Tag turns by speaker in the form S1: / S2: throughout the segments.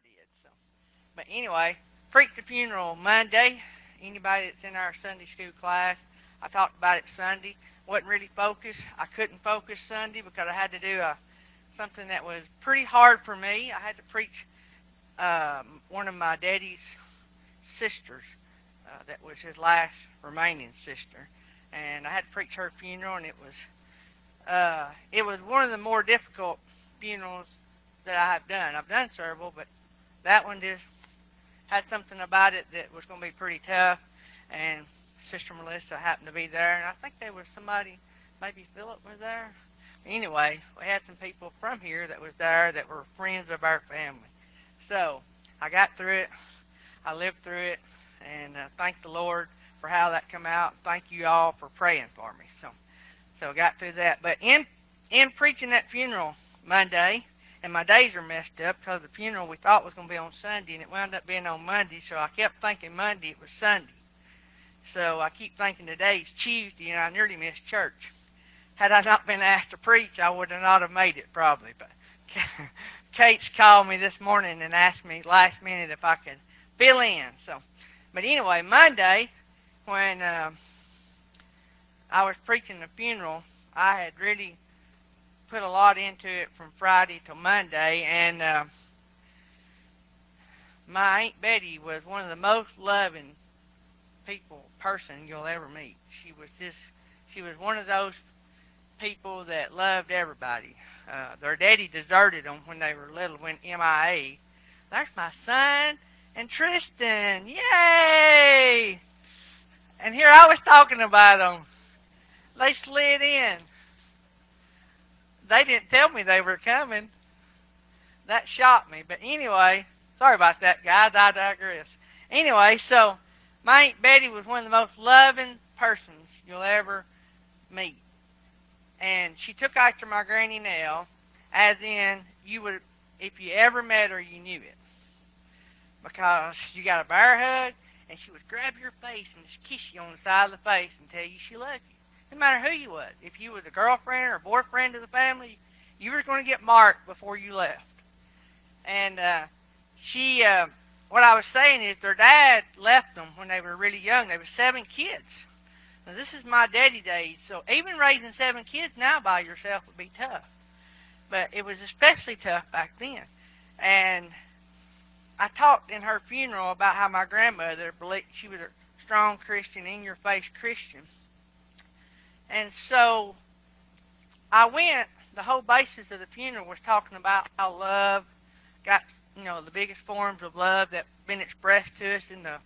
S1: did. So, but anyway, preached the funeral Monday. Anybody that's in our Sunday school class, I talked about it Sunday. Wasn't really focused. I couldn't focus Sunday because I had to do something that was pretty hard for me. I had to preach one of my daddy's sisters. That was his last remaining sister, and I had to preach her funeral, and it was one of the more difficult funerals that I have done. I've done several, but that one just had something about it that was going to be pretty tough. And Sister Melissa happened to be there, and I think there was somebody, maybe Philip was there. Anyway, we had some people from here that was there that were friends of our family. So I got through it. I lived through it, and thank the Lord for how that come out. Thank you all for praying for me. So I got through that. But in preaching that funeral Monday, and my days are messed up because the funeral we thought was going to be on Sunday, and it wound up being on Monday, so I kept thinking Monday it was Sunday. So I keep thinking today's Tuesday, and I nearly missed church. Had I not been asked to preach, I would not have made it probably. But Kate's called me this morning and asked me last minute if I could fill in. But anyway, Monday, when I was preaching the funeral, I had really put a lot into it from Friday to Monday, and my Aunt Betty was one of the most loving person you'll ever meet. She was one of those people that loved everybody. Their daddy deserted them when they were little, went MIA. There's my son and Tristan, yay! And here I was talking about them. They slid in. They didn't tell me they were coming. That shocked me. But anyway, sorry about that, guys. I digress. Anyway, so my Aunt Betty was one of the most loving persons you'll ever meet. And she took after my Granny Nell, as in you would, if you ever met her, you knew it. Because you got a bear hug, and she would grab your face and just kiss you on the side of the face and tell you she loved you. No matter who you was. If you was a girlfriend or boyfriend of the family, you were going to get marked before you left. And what I was saying is their dad left them when they were really young. They were 7 kids. Now this is my daddy days, so even raising 7 kids now by yourself would be tough. But it was especially tough back then. And I talked in her funeral about how my grandmother believed she was a strong Christian, in-your-face Christian. And so I went, the whole basis of the funeral was talking about how love got, the biggest forms of love that been expressed to us in the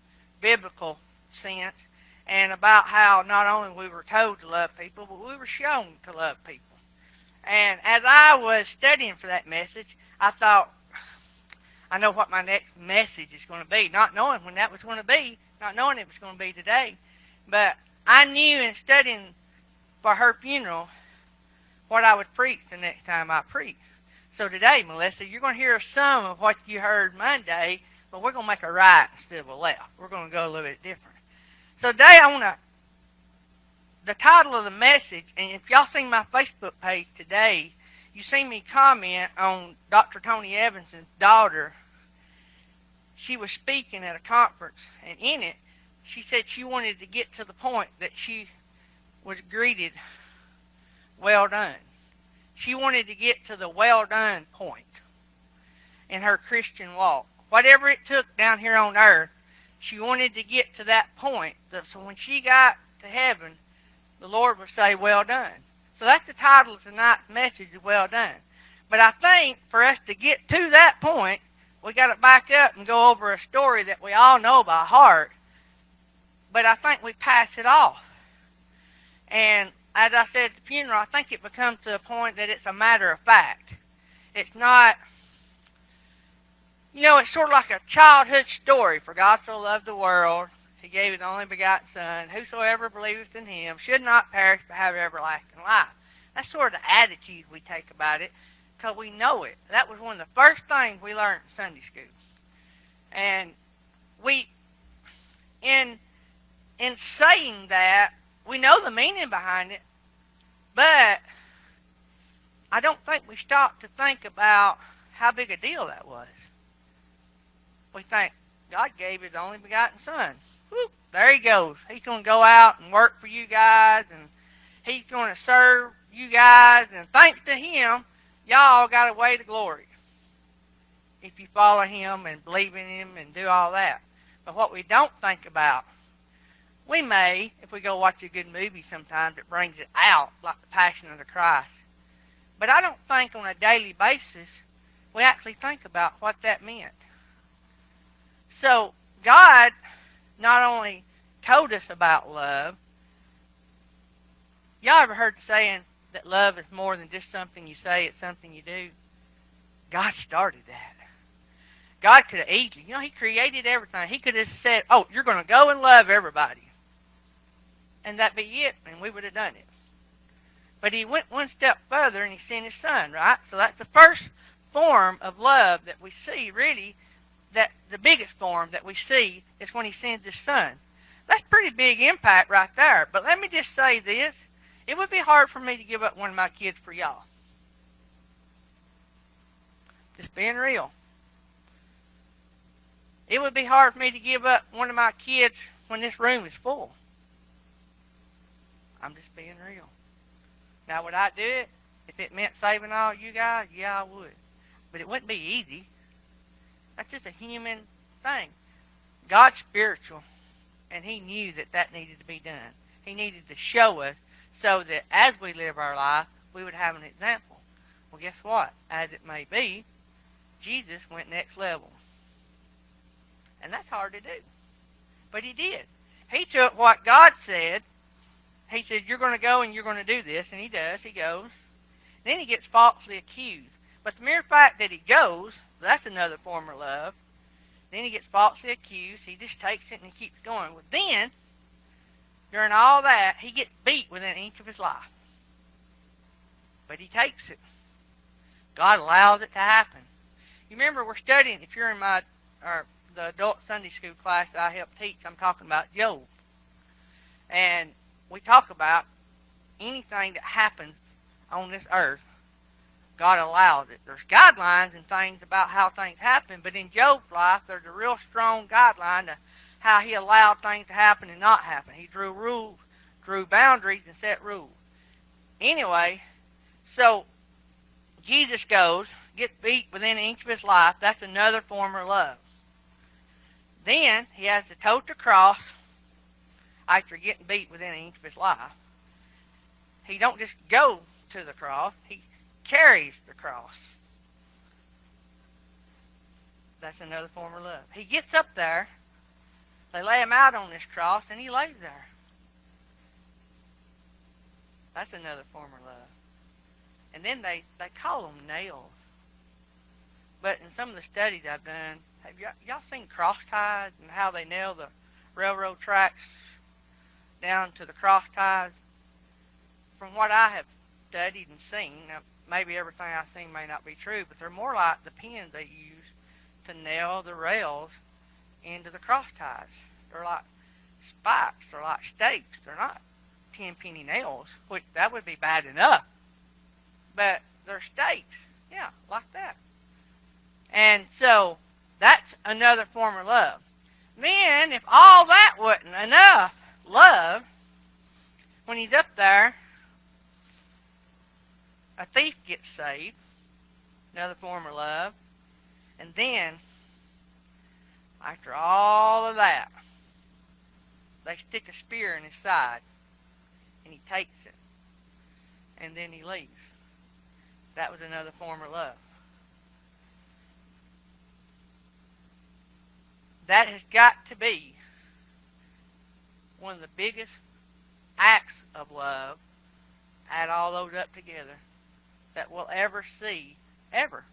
S1: biblical sense, and about how not only we were told to love people, but we were shown to love people. And as I was studying for that message, I thought, I know what my next message is going to be, not knowing when that was going to be, not knowing it was going to be today. But I knew in studying for her funeral what I would preach the next time I preach. So today, Melissa, you're going to hear some of what you heard Monday, but we're going to make a right instead of a left. We're going to go a little bit different. So today the title of the message, and if y'all seen my Facebook page today, you seen me comment on Dr. Tony Evans's daughter. She was speaking at a conference, and in it, she said she wanted to get to the point that she was greeted, well done. She wanted to get to the well done point in her Christian walk. Whatever it took down here on earth, she wanted to get to that point. So when she got to heaven, the Lord would say, well done. So that's the title of tonight's message, is well done. But I think for us to get to that point, we got to back up and go over a story that we all know by heart. But I think we pass it off. And as I said at the funeral, I think it becomes to the point that it's a matter of fact. It's not, it's sort of like a childhood story. For God so loved the world, He gave His only begotten Son. Whosoever believeth in Him should not perish but have everlasting life. That's sort of the attitude we take about it because we know it. That was one of the first things we learned in Sunday school. And in saying that, we know the meaning behind it, but I don't think we stopped to think about how big a deal that was. we think God gave his only begotten son. Whoop, there he goes. He's going to go out and work for you guys, and he's going to serve you guys, and thanks to him, y'all got a way to glory if you follow him and believe in him and do all that. But what we don't think about, we may, if we go watch a good movie sometimes, it brings it out, like the Passion of the Christ. But I don't think on a daily basis we actually think about what that meant. So God not only told us about love. Y'all ever heard the saying that love is more than just something you say, it's something you do? God started that. God could have easily, he created everything. He could have said, oh, you're going to go and love everybody. And that'd be it, and we would have done it. But he went one step further, and he sent his son, right? So that's the first form of love that we see, really, that the biggest form that we see is when he sends his son. That's pretty big impact right there. But let me just say this. It would be hard for me to give up one of my kids for y'all. Just being real. It would be hard for me to give up one of my kids when this room is full. I'm just being real. Now, would I do it if it meant saving all you guys? Yeah, I would. But it wouldn't be easy. That's just a human thing. God's spiritual, and he knew that that needed to be done. He needed to show us so that as we live our life, we would have an example. Well, guess what? As it may be, Jesus went next level. And that's hard to do. But he did. He took what God said. He said, you're going to go and you're going to do this. And he does. He goes. Then he gets falsely accused. But the mere fact that he goes, that's another form of love. Then he gets falsely accused. He just takes it and he keeps going. Well, then, during all that, he gets beat within an inch of his life. But he takes it. God allows it to happen. You remember we're studying, if you're in the adult Sunday school class that I help teach, I'm talking about Job. And we talk about anything that happens on this earth, God allows it. There's guidelines and things about how things happen, but in Job's life, there's a real strong guideline to how he allowed things to happen and not happen. He drew rules, drew boundaries, and set rules. Anyway, so Jesus goes, gets beat within an inch of his life. That's another form of love. Then he has to tote the cross after getting beat within an inch of his life. He don't just go to the cross. He carries the cross. That's another form of love. He gets up there. They lay him out on this cross, and he lays there. That's another form of love. And then they call them nails. But in some of the studies I've done, have y'all seen cross ties and how they nail the railroad tracks down to the cross ties? From what I have studied and seen, now maybe everything I've seen may not be true, but they're more like the pins they use to nail the rails into the cross ties. They're like spikes. They're like stakes. They're not 10-penny nails, which that would be bad enough. But they're stakes. Yeah, like that. And so that's another form of love. Then, if all that wasn't enough love, when he's up there, a thief gets saved, another form of love. And then, after all of that, they stick a spear in his side, and he takes it, and then he leaves. That was another form of love. That has got to be one of the biggest acts of love, add all those up together, that we'll ever see, ever.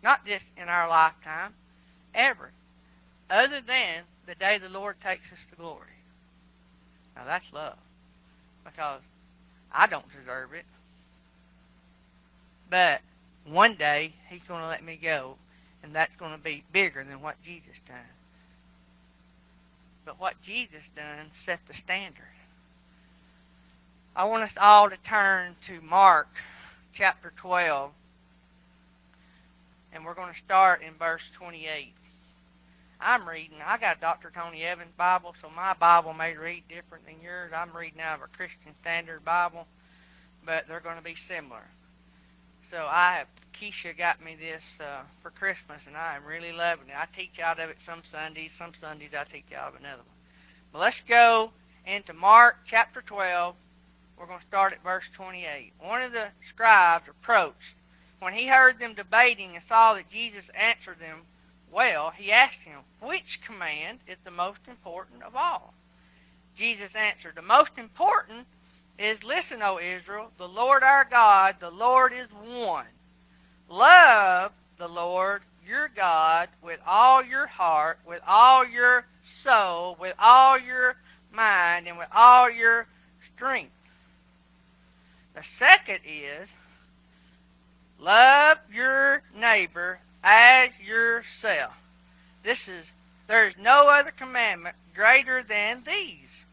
S1: Not just in our lifetime, ever. Other than the day the Lord takes us to glory. Now that's love. Because I don't deserve it. But one day, he's going to let me go. And that's going to be bigger than what Jesus done. But what Jesus done set the standard. I want us all to turn to Mark chapter 12. And we're going to start in verse 28. I'm reading. I got Dr. Tony Evans' Bible, so my Bible may read different than yours. I'm reading out of a Christian Standard Bible, but they're going to be similar. So Keisha got me this for Christmas, and I am really loving it. I teach out of it some Sundays. Some Sundays I teach out of another one. But let's go into Mark chapter 12. We're going to start at verse 28. One of the scribes approached. When he heard them debating and saw that Jesus answered them well, he asked him, "Which command is the most important of all?" Jesus answered, "The most important is, listen, O Israel, the Lord our God, the Lord is one. Love the Lord your God with all your heart, with all your soul, with all your mind, and with all your strength. The second is, love your neighbor as yourself. There is no other commandment greater than these."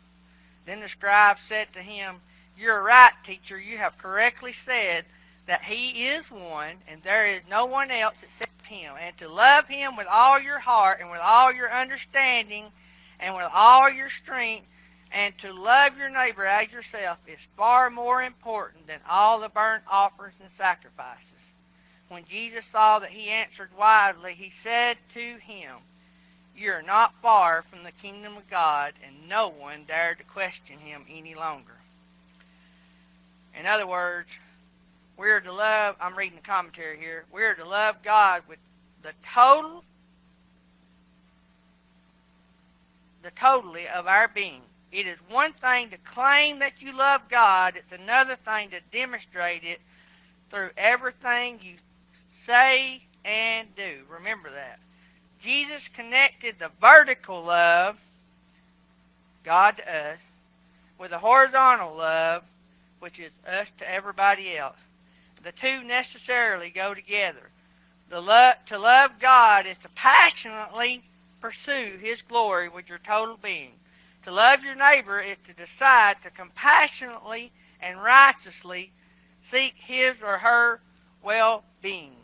S1: Then the scribe said to him, "You're right, teacher. You have correctly said that he is one, and there is no one else except him. And to love him with all your heart, and with all your understanding, and with all your strength, and to love your neighbor as yourself is far more important than all the burnt offerings and sacrifices." When Jesus saw that he answered wisely, he said to him, "You are not far from the kingdom of God," and no one dared to question him any longer. In other words, we are to love, I'm reading the commentary here, we are to love God with the totally of our being. It is one thing to claim that you love God. It's another thing to demonstrate it through everything you say and do. Remember that. Jesus connected the vertical love, God to us, with the horizontal love, which is us to everybody else. The two necessarily go together. To love God is to passionately pursue his glory with your total being. To love your neighbor is to decide to compassionately and righteously seek his or her well-being.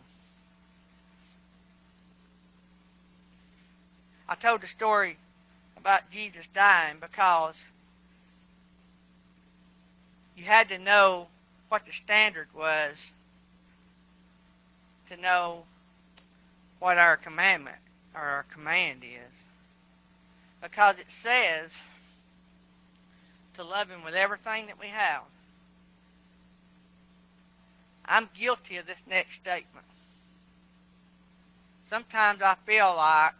S1: I told the story about Jesus dying because you had to know what the standard was to know what our commandment or our command is. Because it says to love him with everything that we have. I'm guilty of this next statement. Sometimes I feel like,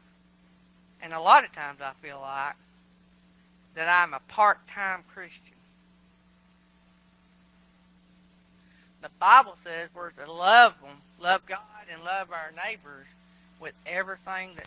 S1: and a lot of times I feel like, that I'm a part-time Christian. The Bible says we're to love them, love God and love our neighbors with everything that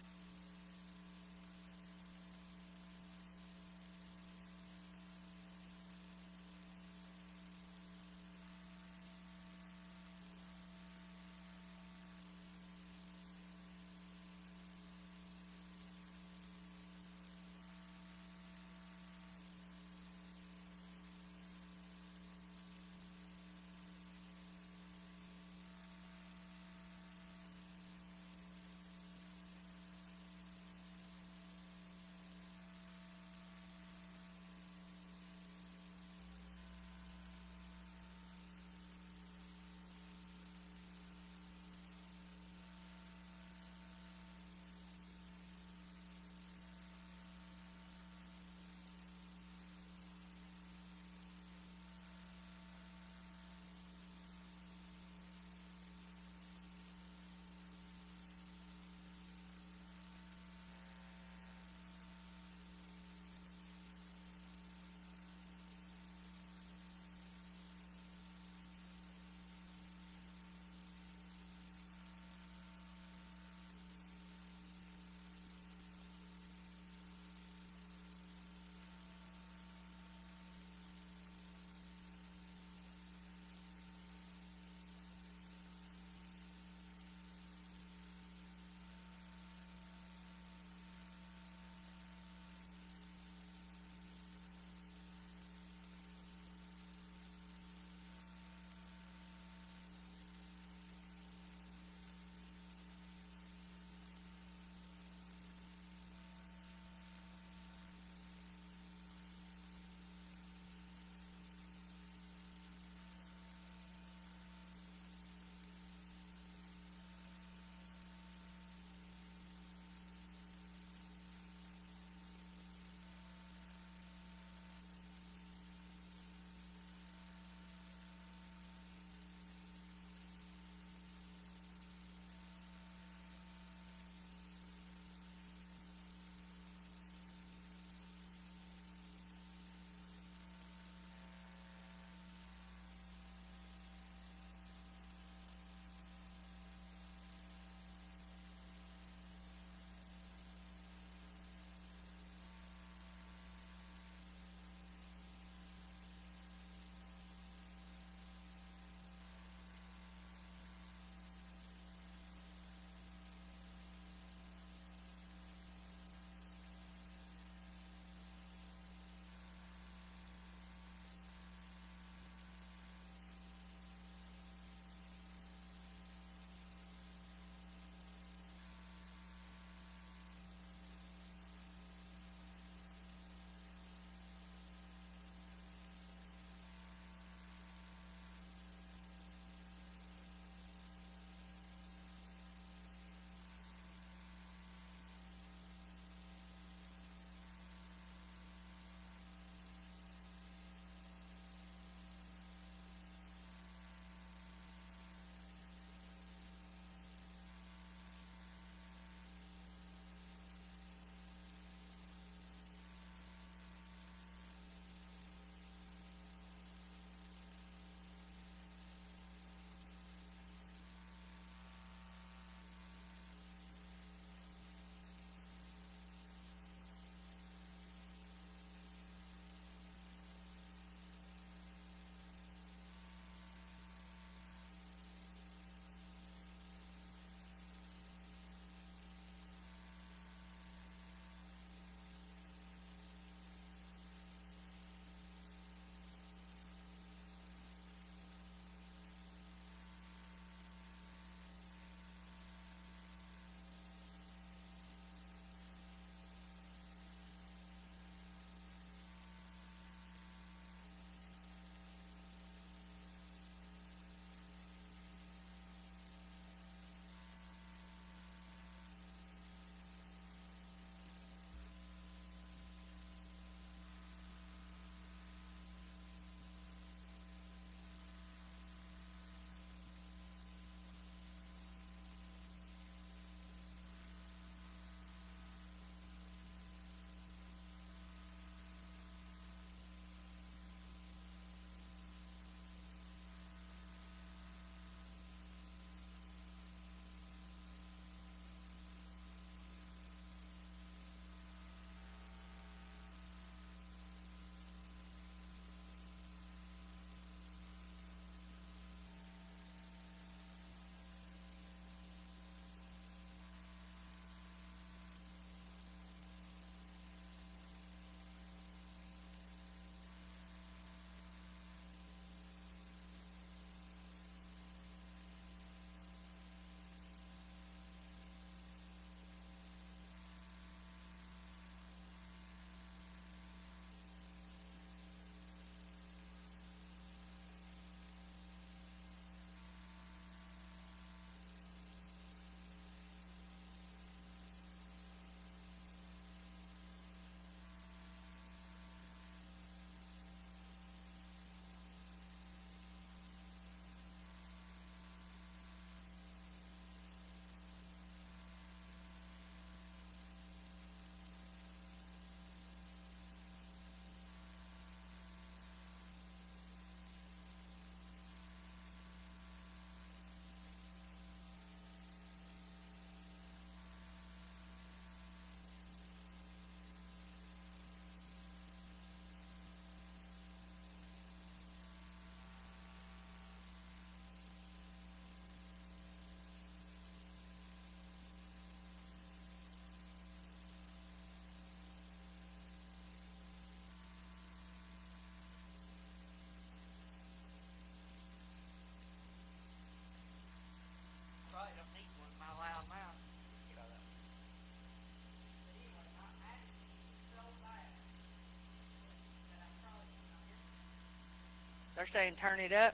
S1: They're saying turn it up.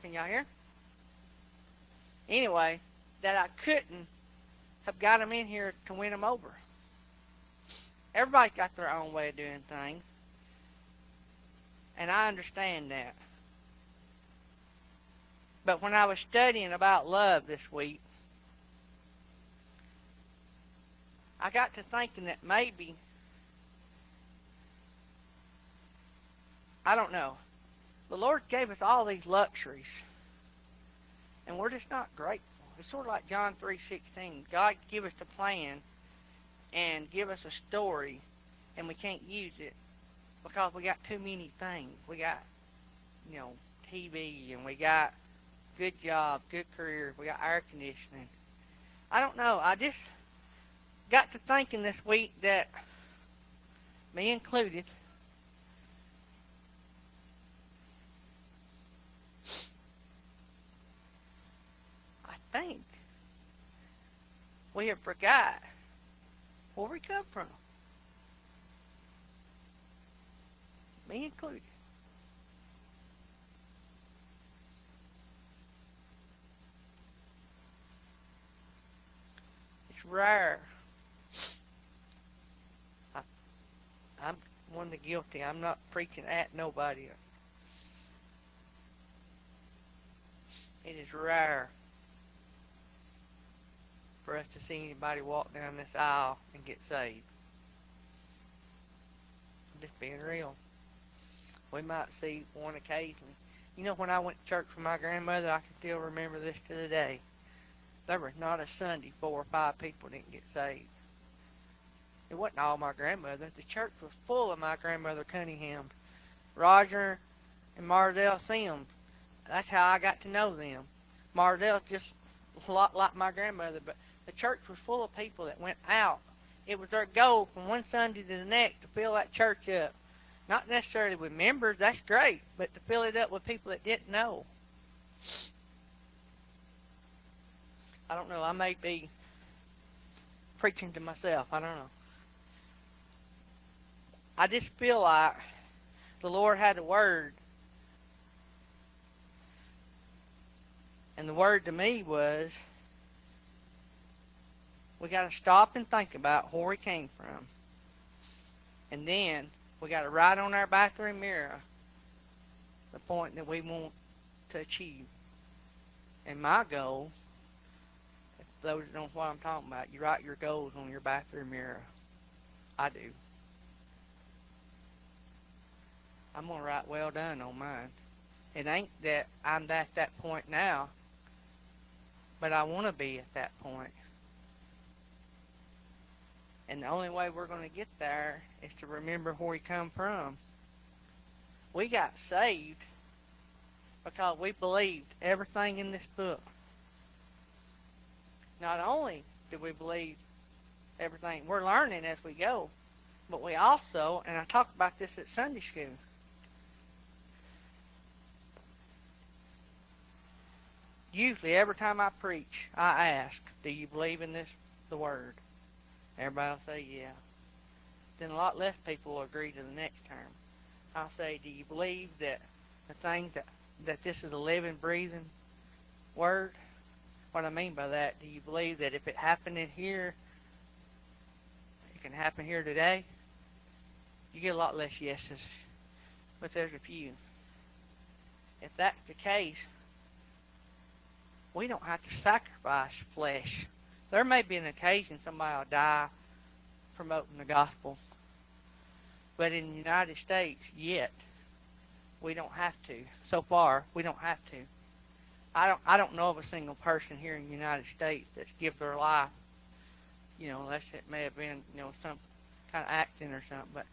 S1: Can y'all hear? Anyway, that I couldn't have got them in here to win them over. Everybody's got their own way of doing things. And I understand that. But when I was studying about love this week, I got to thinking that maybe, I don't know, the Lord gave us all these luxuries, and we're just not grateful. It's sort of like John 3:16. God give us a plan and give us a story, and we can't use it because we got too many things. We got, TV, and we got good jobs, good careers, we got air conditioning. I don't know. I just got to thinking this week that, me included, I think we have forgot where we come from. Me included. It's rare. I'm one of the guilty. I'm not preaching at nobody. It is rare for us to see anybody walk down this aisle and get saved. I'm just being real. We might see one occasionally. When I went to church with my grandmother, I can still remember this to the day. There was not a Sunday 4 or 5 people didn't get saved. It wasn't all my grandmother. The church was full of my grandmother Cunningham, Roger and Marzell Sims. That's how I got to know them. Marzell's just a lot like my grandmother, but the church was full of people that went out. It was their goal from one Sunday to the next to fill that church up. Not necessarily with members, that's great, but to fill it up with people that didn't know. I don't know, I may be preaching to myself, I don't know. I just feel like the Lord had a word. And the word to me was, we got to stop and think about where we came from. And then we got to write on our bathroom mirror the point that we want to achieve. And my goal, if those don't know what I'm talking about, you write your goals on your bathroom mirror. I do. I'm going to write well done on mine. It ain't that I'm at that point now, but I want to be at that point. And the only way we're going to get there is to remember where we come from. We got saved because we believed everything in this book. Not only do we believe everything, we're learning as we go, but we also, and I talked about this at Sunday school, usually every time I preach, I ask, do you believe in the Word? Everybody will say, yeah. Then a lot less people will agree to the next term. I'll say, do you believe that the thing that this is a living, breathing Word? What I mean by that, do you believe that if it happened in here, it can happen here today? You get a lot less yeses, but there's a few. If that's the case, we don't have to sacrifice flesh. There may be an occasion somebody will die promoting the gospel. But in the United States, yet, we don't have to. So far, we don't have to. I don't know of a single person here in the United States that's give their life, unless it may have been, some kind of accident or something. But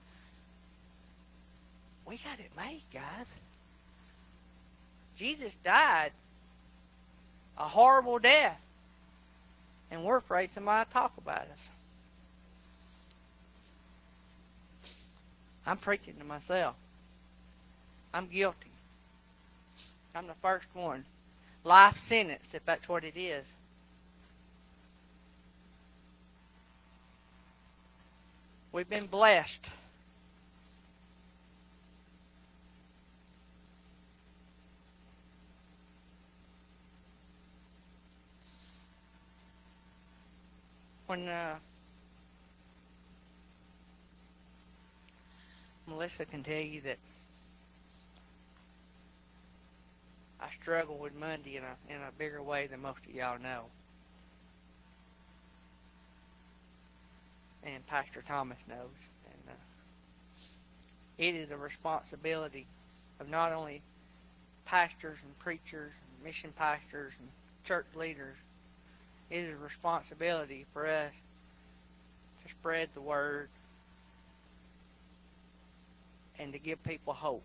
S1: we got it made, guys. Jesus died a horrible death. And we're afraid somebody will talk about us. I'm preaching to myself. I'm guilty. I'm the first one. Life sentence, if that's what it is. We've been blessed. when Melissa can tell you that I struggle with Monday in a bigger way than most of y'all know. And Pastor Thomas knows. And it is a responsibility of not only pastors and preachers and mission pastors and church leaders. It is a responsibility for us to spread the word and to give people hope.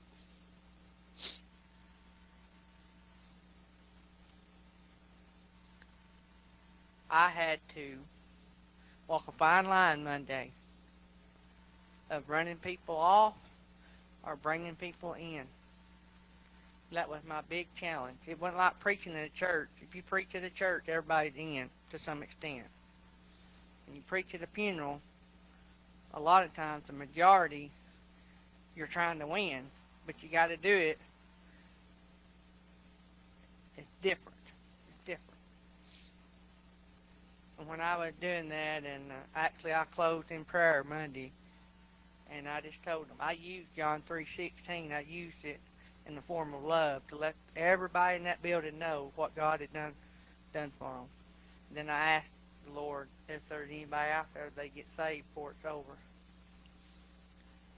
S1: I had to walk a fine line Monday of running people off or bringing people in. That was my big challenge. It wasn't like preaching in a church. If you preach at a church, everybody's in to some extent. When you preach at a funeral, a lot of times the majority you're trying to win, but you got to do it. It's different. It's different. And when I was doing that, and actually I closed in prayer Monday, and I just told them, I used John 3:16. I used it in the form of love to let everybody in that building know what God had done for them. And then I asked the Lord if there's anybody out there they get saved before it's over.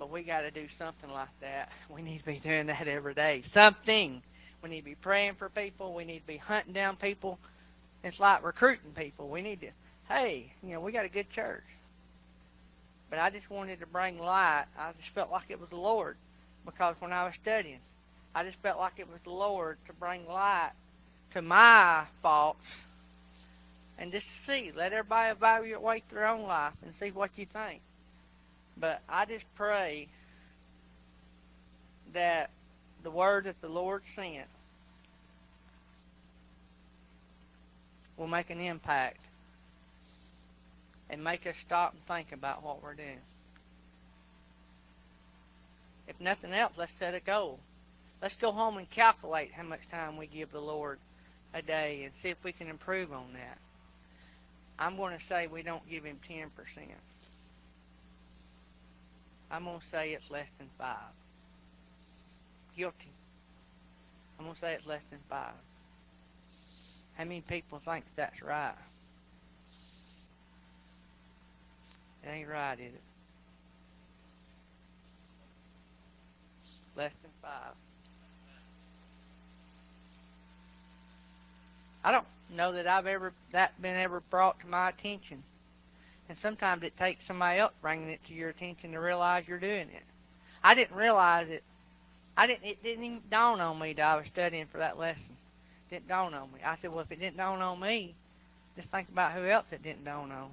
S1: But we got to do something like that. We need to be doing that every day. Something. We need to be praying for people. We need to be hunting down people. It's like recruiting people. We need to, hey, we got a good church. But I just wanted to bring light. I just felt like it was the Lord. Because when I was studying, I just felt like it was the Lord to bring light to my faults. And just to see, let everybody evaluate their own life and see what you think. But I just pray that the word that the Lord sent will make an impact and make us stop and think about what we're doing. If nothing else, let's set a goal. Let's go home and calculate how much time we give the Lord a day and see if we can improve on that. I'm going to say we don't give him 10%. I'm going to say it's less than 5. Guilty. I'm going to say it's less than 5. How many people think that's right? It ain't right, is it? Less than 5. I don't know that been ever brought to my attention. And sometimes it takes somebody else bringing it to your attention to realize you're doing it. I didn't realize it. It didn't even dawn on me that I was studying for that lesson. It didn't dawn on me. I said, well, if it didn't dawn on me, just think about who else it didn't dawn on.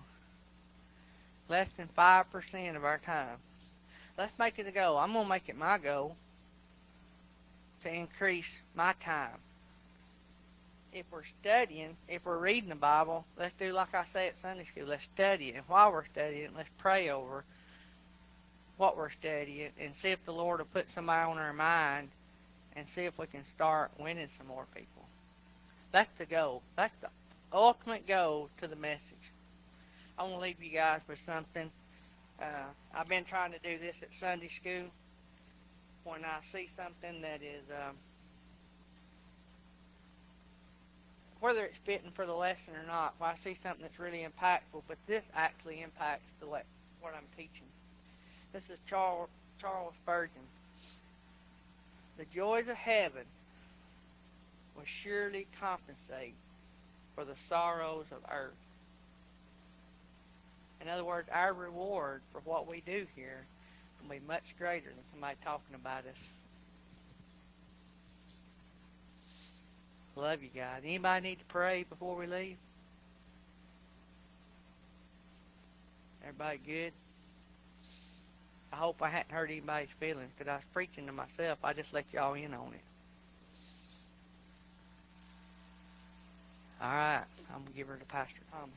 S1: Less than 5% of our time. Let's make it a goal. I'm going to make it my goal to increase my time. If we're studying, if we're reading the Bible, let's do like I say at Sunday school. Let's study it. And while we're studying, let's pray over what we're studying and see if the Lord will put somebody on our mind and see if we can start winning some more people. That's the goal. That's the ultimate goal to the message. I want to leave you guys with something. I've been trying to do this at Sunday school. When I see something that is, whether it's fitting for the lesson or not, when I see something that's really impactful, but this actually impacts what I'm teaching. This is Charles Spurgeon. The joys of heaven will surely compensate for the sorrows of earth. In other words, our reward for what we do here will be much greater than somebody talking about us. Love you guys. Anybody need to pray before we leave? Everybody good? I hope I hadn't hurt anybody's feelings because I was preaching to myself. I just let y'all in on it. All right. I'm going to give her to Pastor Thomas.